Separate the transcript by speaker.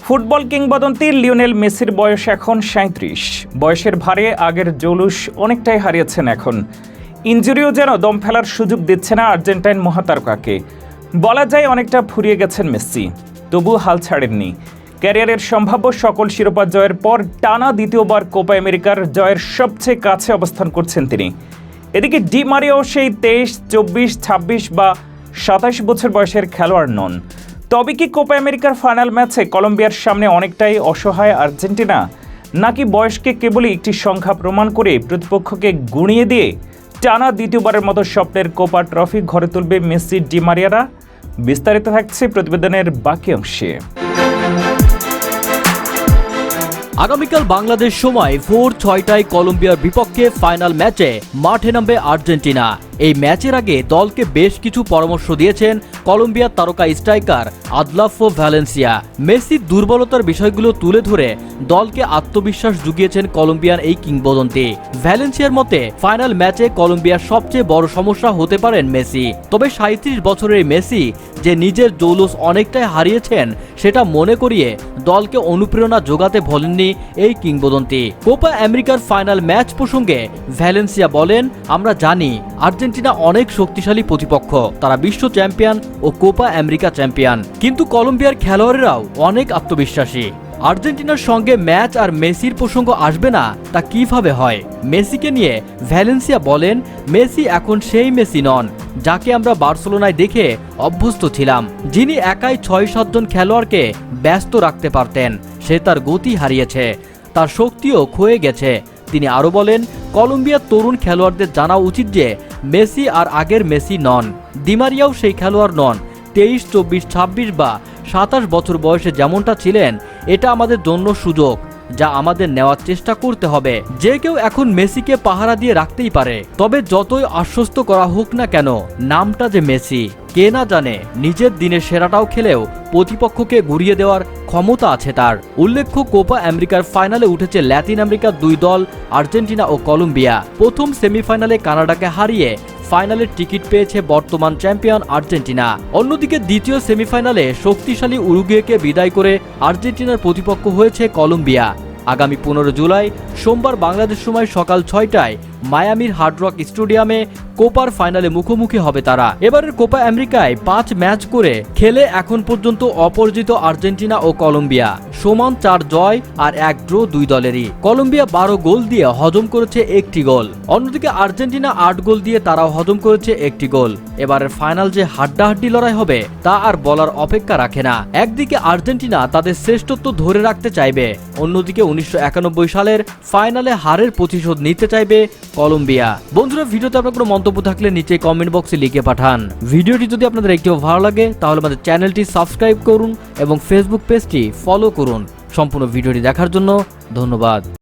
Speaker 1: Football কিংবদন্তি Lionel মেসির বয়স এখন ৩৭। বয়সের ভারে আগের জৌলুস অনেকটাই হারিয়েছেন এখন। ইনজুরিও যেন দম ফেলার সুযোগ দিচ্ছে না আর্জেন্টাইন মহাতারকাকে। বলা যায় অনেকটা ফুরিয়ে গেছেন মেসি, তবু হাল ছাড়েননি। ক্যারিয়ারের সম্ভাব্য সকল শিরোপা জয়ের পর টানা দ্বিতীয়বার কোপা আমেরিকার জয়ের সবচেয়ে কাছে অবস্থান করছেন তিনি। এদিকে ডি মারিয়াও সেই ২৩, ২৪, ২৬ বা ২৭ বছর বয়সের খেলোয়াড় নন। তবে কি কোপা আমেরিকার ফাইনাল ম্যাচে কলম্বিয়ার সামনে অনেকটাই অসহায় আর্জেন্টিনা, নাকি বয়সকে কেবলই একটি সংখ্যা প্রমাণ করে প্রতিপক্ষকে গুণিয়ে দিয়ে টানা দ্বিতীয়বারের মতো স্বপ্নের কোপা ট্রফি ঘরে তুলবে মেসি ডি মারিয়ারা? বিস্তারিত থাকছে প্রতিবেদনের বাকি অংশে।
Speaker 2: আগামীকাল বাংলাদেশ সময় ভোর ৬টায় কলম্বিয়ার বিপক্ষে ফাইনাল ম্যাচে মাঠে নামবে আর্জেন্টিনা। এই ম্যাচের আগে দলকে বেশ কিছু পরামর্শ দিয়েছেন কলম্বিয়ার তারকা স্ট্রাইকার আদলাফো ভ্যালেন্সিয়া। মেসির দুর্বলতার বিষয়গুলো তুলে ধরে দলকে আত্মবিশ্বাস জুগিয়েছেন কলম্বিয়ান এই কিংবদন্তি। ভ্যালেন্সিয়ার মতে ফাইনাল ম্যাচে কলম্বিয়ার সবচেয়ে বড় সমস্যা হতে পারেন মেসি। তবে ৩৭ বছরের মেসি যে নিজের জৌলুস অনেকটাই হারিয়েছেন সেটা মনে করিয়ে দলকে অনুপ্রেরণা যোগাতে ভোলেননি এই কিংবদন্তি। কোপা আমেরিকার ফাইনাল ম্যাচ প্রসঙ্গে ভ্যালেন্সিয়া বলেন, আমরা জানি আর্জেন্টিনা অনেক শক্তিশালী প্রতিপক্ষ, তারা বিশ্ব চ্যাম্পিয়ন ও কোপা আমেরিকা চ্যাম্পিয়ন, কিন্তু কলম্বিয়ার খেলোয়াড়েরাও অনেক আত্মবিশ্বাসী। আর্জেন্টিনার সঙ্গে ম্যাচ আর মেসির প্রসঙ্গ আসবে না তা কিভাবে হয়? মেসিকে নিয়ে ভ্যালেন্সিয়া বলেন, মেসি এখন সেই মেসি নন যাকে আমরা বার্সেলোনায় দেখে অভ্যস্ত ছিলাম, যিনি একাই ৬-৭ জন খেলোয়াড়কে ব্যস্ত রাখতে পারতেন। সে তার গতি হারিয়েছে, তার শক্তিও ক্ষয়ে গেছে। তিনি আরও বলেন, কলম্বিয়ার তরুণ খেলোয়াড়দের জানা উচিত যে মেসি আর আগের মেসি নন। ডি মারিয়াও সেই খেলোয়াড় নন। ২৩, ২৪, ২৬ বা ২৭ বছর বয়সে যেমনটা ছিলেন, এটা আমাদের জন্য সুযোগ যা আমাদের নেওয়ার চেষ্টা করতে হবে। যে কেউ এখন মেসিকে পাহারা দিয়ে রাখতেই পারে, তবে যতই আশ্বস্ত করা হোক না কেন, নামটা যে মেসি, কে না জানে। নিজের দিনের সেরাটাও খেলেও প্রতিপক্ষকে ঘুরিয়ে দেওয়ার ক্ষমতা আছে তার। উল্লেখ্য, কোপা আমেরিকার ফাইনালে উঠেছে ল্যাটিন আমেরিকার দুই দল আর্জেন্টিনা ও কলম্বিয়া। প্রথম সেমিফাইনালে কানাডাকে হারিয়ে ফাইনালের টিকিট পেয়েছে বর্তমান চ্যাম্পিয়ন আর্জেন্টিনা। অন্যদিকে দ্বিতীয় সেমিফাইনালে শক্তিশালী উরুগুয়েকে বিদায় করে আর্জেন্টিনার প্রতিপক্ষ হয়েছে কলম্বিয়া। আগামী ১৫ জুলাই সোমবার বাংলাদেশ সময় সকাল ৬টায় মায়ামির হার্ড রক স্টেডিয়ামে কোপার ফাইনালে মুখোমুখি হবে তারা। এবারের কোপা আমেরিকায় ৫ ম্যাচ করে খেলে এখন পর্যন্ত অপরাজিত আর্জেন্টিনা ও কলম্বিয়া। সমান ৪ জয় আর ১ ড্র দুই দলেরই। কলম্বিয়া ১২ গোল দিয়ে হজম করেছে ১টি গোল, অন্যদিকে আর্জেন্টিনা ৮ গোল দিয়ে তারাও হজম করেছে ১টি গোল। এবারের ফাইনাল যে হাড্ডাহাড্ডি লড়াই হবে তা আর বলার অপেক্ষা রাখে না। একদিকে আর্জেন্টিনা তাদের শ্রেষ্ঠত্ব ধরে রাখতে চাইবে, অন্যদিকে ১৯৯১ সালের ফাইনালে হারের প্রতিশোধ নিতে চাইবে কলম্বিয়া। বন্ধুরা, ভিডিওতে আপনার কোনো মন্তব্য থাকলে নিচে কমেন্ট বক্সে লিখে পাঠান। ভিডিওটি যদি আপনাদের একটু ভালো লাগে তাহলে আমাদের চ্যানেলটি সাবস্ক্রাইব করুন এবং ফেসবুক পেজটি ফলো করুন। সম্পূর্ণ ভিডিওটি দেখার জন্য ধন্যবাদ।